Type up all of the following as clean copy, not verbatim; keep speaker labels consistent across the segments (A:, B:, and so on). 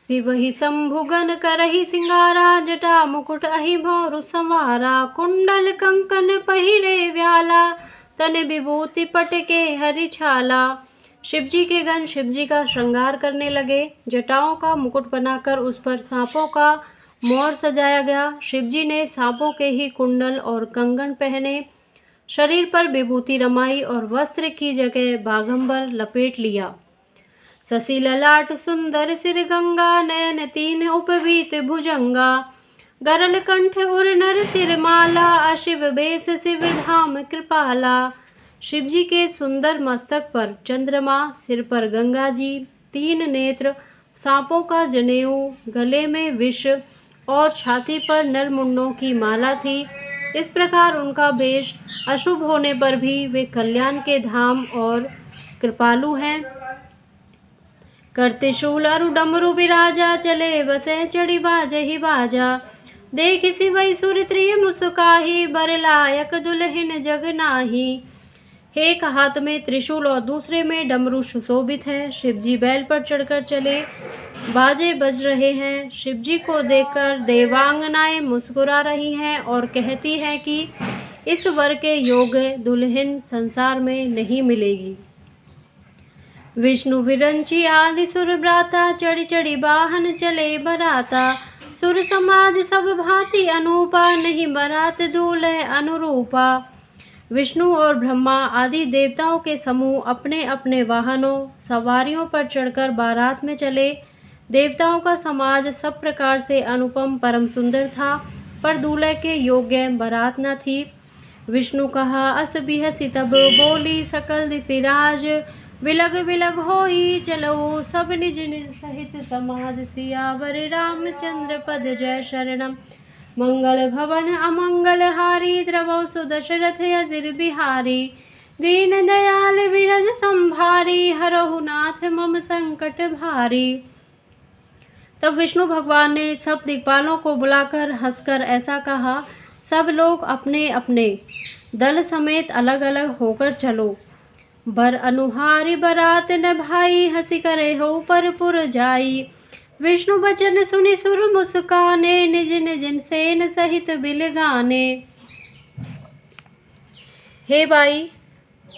A: शिव ही शंभुगन करहि सिंगारा, जटा मुकुट अहि भौरु संवारा। कुंडल कंकन पहिरे व्याला, तन विभूति पटके हरि छाला। शिवजी के गण शिवजी का श्रृंगार करने लगे। जटाओं का मुकुट बनाकर उस पर सांपों का मोर सजाया गया। शिवजी ने सांपों के ही कुंडल और कंगन पहने, शरीर पर विभूति रमाई और वस्त्र की जगह बाघंबर लपेट लिया। शशि ललाट सुंदर सिर गंगा, नयन तीन उपवीत भुजंगा। गरल कंठ उर नर सिर माला, अशिव बेस शिव धाम कृपाला। शिवजी के सुंदर मस्तक पर चंद्रमा, सिर पर गंगा जी, तीन नेत्र, सांपों का जनेऊ, गले में विष और छाती पर नरमुंडों की माला थी। इस प्रकार उनका वेश अशुभ होने पर भी वे कल्याण के धाम और कृपालु हैं। करते शूल अरु डमरू विराजा, चले बसे चढ़ी बाजहि बाजा। देख सिवै सुर त्रिय मुस्काही, बर लायक दुल्हन जग नाही। एक हाथ में त्रिशूल और दूसरे में डमरू सुशोभित है। शिवजी बैल पर चढ़कर चले, बाजे बज रहे हैं। शिवजी को देखकर देवांगनाएं मुस्कुरा रही हैं और कहती हैं कि इस वर के योग्य दुल्हन संसार में नहीं मिलेगी। विष्णु विरंची आदि सुर ब्राता, चढ़ी चढ़ी वाहन चले बराता। सुर समाज सब भांति अनूपा, नहीं बरात दूल्हे अनुरूपा। विष्णु और ब्रह्मा आदि देवताओं के समूह अपने अपने वाहनों सवारियों पर चढ़कर बारात में चले। देवताओं का समाज सब प्रकार से अनुपम परम सुंदर था, पर दूल्हे के योग्य बारात न थी। विष्णु कहा अस बिहसी तब, बोली सकल दिसिराज। विलग विलग होई चलो, सब निज निज सहित समाज। सियावर रामचंद्र पद जय शरणम। मंगल भवन अमंगल हारी, द्रवौ सुदशरथ अजिर बिहारी। दीन दयाल विरज संभारी, हरहु नाथ मम संकट भारी। तब विष्णु भगवान ने सब दिक्पालों को बुलाकर हंसकर ऐसा कहा, सब लोग अपने अपने दल समेत अलग अलग होकर चलो। बर अनुहारी बरात न भाई, हंसी करे हो पर पुर जाई। विष्णु बचन सुनि सुर मुस्काने, निज निज सेन सहित बिल गाने। हे भाई,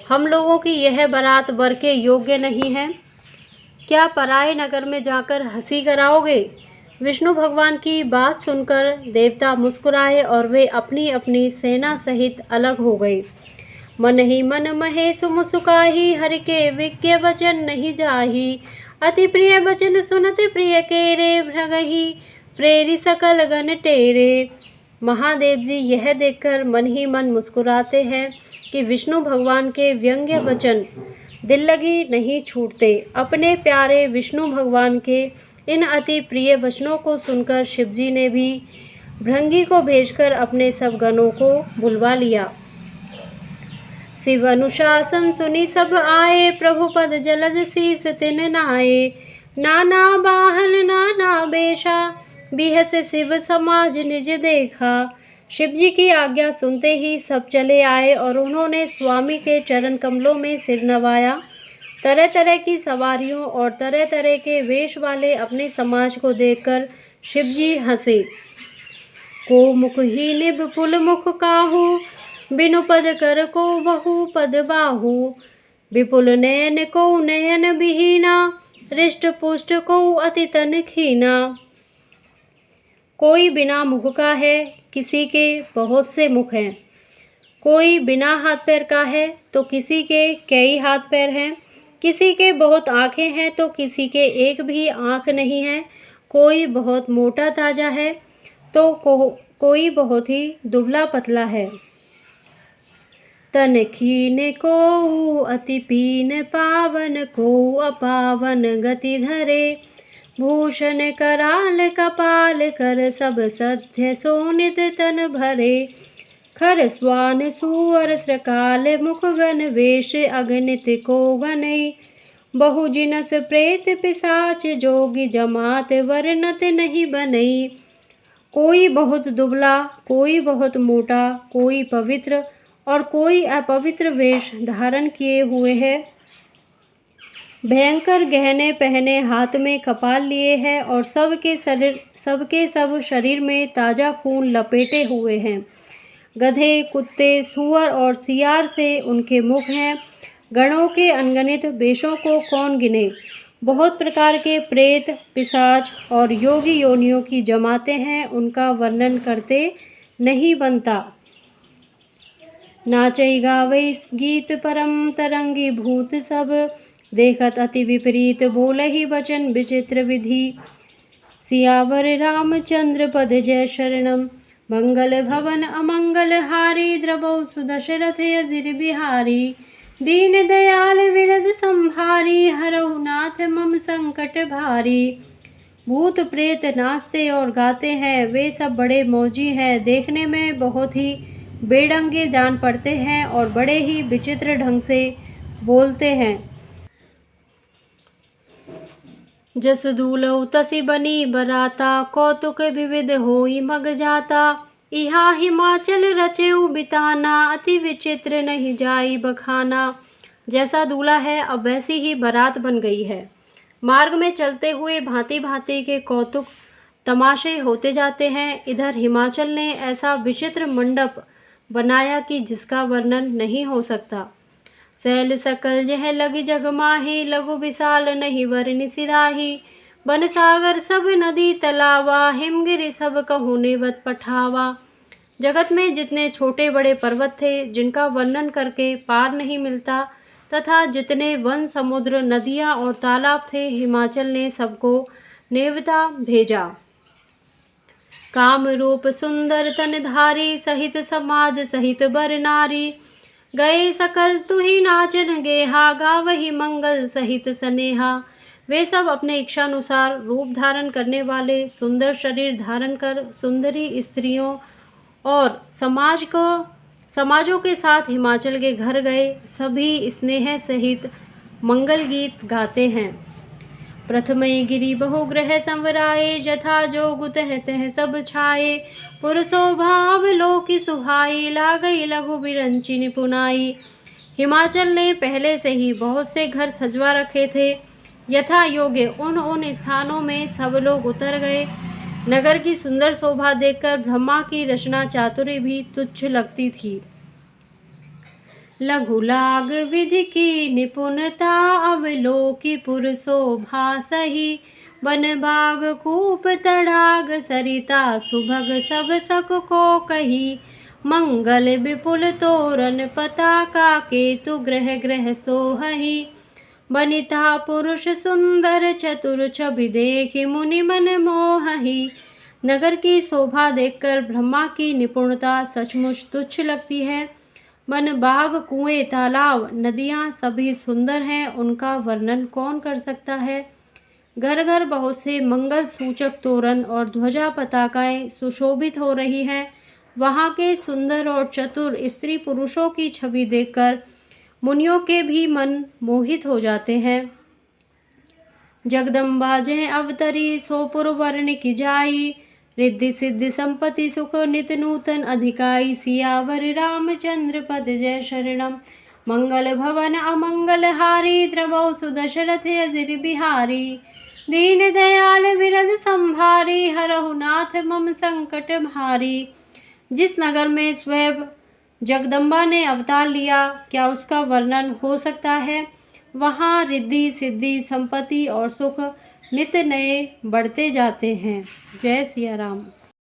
A: हम लोगों की यह बारात वर के योग्य नहीं है, क्या पराए नगर में जाकर हंसी कराओगे? विष्णु भगवान की बात सुनकर देवता मुस्कुराए और वे अपनी अपनी सेना सहित अलग हो गए। मन ही मन महेश मुस्काही, हरि के विज्ञ वचन नहीं जाही। अति प्रिय वचन सुनत प्रिय केरे, भृगहि प्रेरी सकल गण टेरे। महादेव जी यह देखकर मन ही मन मुस्कुराते हैं कि विष्णु भगवान के व्यंग्य वचन दिल लगी नहीं छूटते। अपने प्यारे विष्णु भगवान के इन अति प्रिय वचनों को सुनकर शिवजी ने भी भृंगी को भेजकर अपने सब गणों को बुलवा लिया। शिव अनुशासन सुनी सब आए, प्रभु पद जलद शीस तिन नाये। नाना बाहन नाना बेशा, बिहस शिव समाज निज देखा। शिवजी की आज्ञा सुनते ही सब चले आए और उन्होंने स्वामी के चरण कमलों में सिर नवाया। तरह तरह की सवारियों और तरह तरह के वेश वाले अपने समाज को देखकर शिवजी हंसे। को मुख ही निभ पुल मुख काहू, बिनु पद कर को बहु पद बाहू। विपुल नयन को नयन विहीना, हृष्ट पुष्ट को अति तन खीना। कोई बिना मुख का है, किसी के बहुत से मुख हैं। कोई बिना हाथ पैर का है तो किसी के कई हाथ पैर हैं। किसी के बहुत आँखें हैं तो किसी के एक भी आँख नहीं है। कोई बहुत मोटा ताजा है तो कोई बहुत ही दुबला पतला है। तन खीन को अति पीन पावन, को अपावन गति धरे। भूषण कराल कपाल कर, सब सध्य सोनित तन भरे। खर स्वान सुअर श्रकाल, मुख गण वेश अगणित को गनई। बहु जिनस प्रेत पिशाच, जोगी जमात वर्णत नहीं बनई। कोई बहुत दुबला, कोई बहुत मोटा, कोई पवित्र और कोई अपवित्र वेश धारण किए हुए है। भयंकर गहने पहने, हाथ में कपाल लिए है और सबके सब शरीर में ताज़ा खून लपेटे हुए हैं। गधे, कुत्ते, सूअर और सियार से उनके मुख हैं। गणों के अनगिनत वेशों को कौन गिने। बहुत प्रकार के प्रेत, पिशाच और योगी योनियों की जमाते हैं, उनका वर्णन करते नहीं बनता। नाचई गावई गीत परम तरंगी भूत सब, देखत अति विपरीत बोलहि वचन विचित्र विधि। सियावर रामचंद्र पद जय शरणम, मंगल भवन अमंगल हारी, द्रवौ सुदशरथ अजिर बिहारी। दीन दयाल विरद संभारी, हरहु नाथ मम संकट भारी। भूत प्रेत नाचते और गाते हैं, वे सब बड़े मौजी हैं, देखने में बहुत ही बेढंगे जान पड़ते हैं और बड़े ही विचित्र ढंग से बोलते हैं। जस दूलौ तसि बनी बराता, कौतुक विविध होई मग जाता। इहा हिमाचल रचेऊ बिताना, अति विचित्र नहीं जाई बखाना। जैसा दूल्हा है अब वैसी ही बारात बन गई है। मार्ग में चलते हुए भांति भांति के कौतुक तमाशे होते जाते हैं। इधर हिमाचल ने ऐसा विचित्र मंडप बनाया कि जिसका वर्णन नहीं हो सकता। सैल सकल जह लगी जगमाही, लघु विशाल नहीं वरनि सिराही। बन सागर सब नदी तलावा, हिमगिरि सब कहु नेवत पठावा। जगत में जितने छोटे बड़े पर्वत थे, जिनका वर्णन करके पार नहीं मिलता, तथा जितने वन, समुद्र, नदियाँ और तालाब थे, हिमाचल ने सबको नेवता भेजा। काम रूप सुंदर तनधारी, सहित समाज सहित बर नारी। गए सकल तुहि नाचन गेहा, गावहि मंगल सहित सनेहा। वे सब अपने इच्छानुसार रूप धारण करने वाले, सुंदर शरीर धारण कर सुंदरी स्त्रियों और समाजों के साथ हिमाचल के घर गए। सभी स्नेह सहित मंगल गीत गाते हैं। प्रथमई गिरि बहुग्रह संवराए, जथा जोगु तह तह सब छाए। पुरसो भाव लोकि सुहाई, लागई लघु बिरंचि निपुनाई। हिमाचल ने पहले से ही बहुत से घर सजवा रखे थे। यथा योग्य उन स्थानों में सब लोग उतर गए। नगर की सुंदर शोभा देखकर ब्रह्मा की रचना चातुरी भी तुच्छ लगती थी। लघु लाग विधि की निपुणता, अवलोकि पुर शोभा सही। वन बाग कूप तड़ाग सरिता, सुभग सब सक को कही। मंगल विपुल तोरण पताका, केतु ग्रह ग्रह सोहही। बनिता पुरुष सुंदर चतुर, छवि देखि मुनि मन मोहही। नगर की शोभा देखकर ब्रह्मा की निपुणता सचमुच तुच्छ लगती है। वन, बाग, कुएं, तालाब, नदियाँ सभी सुंदर हैं, उनका वर्णन कौन कर सकता है। घर घर बहुत से मंगल सूचक तोरण और ध्वजा पताकाएं सुशोभित हो रही हैं। वहाँ के सुंदर और चतुर स्त्री पुरुषों की छवि देखकर मुनियों के भी मन मोहित हो जाते हैं। जगदम्बा जह अवतरी, सो पुरवर्ण की जाई। रिद्धि सिद्धि संपत्ति सुख नित नूतन अधिकाई। सियावर रामचंद्र पद जय शरणम, मंगल भवन अमंगल हारी। द्रवौ सुदशरथ अजिर बिहारी। दीन दयाल विरद संभारी, हरहु नाथ मम संकट भारी। जिस नगर में स्वयं जगदम्बा ने अवतार लिया, क्या उसका वर्णन हो सकता है। वहाँ रिद्धि सिद्धि संपत्ति और सुख नित नए बढ़ते जाते हैं। जय सिया राम।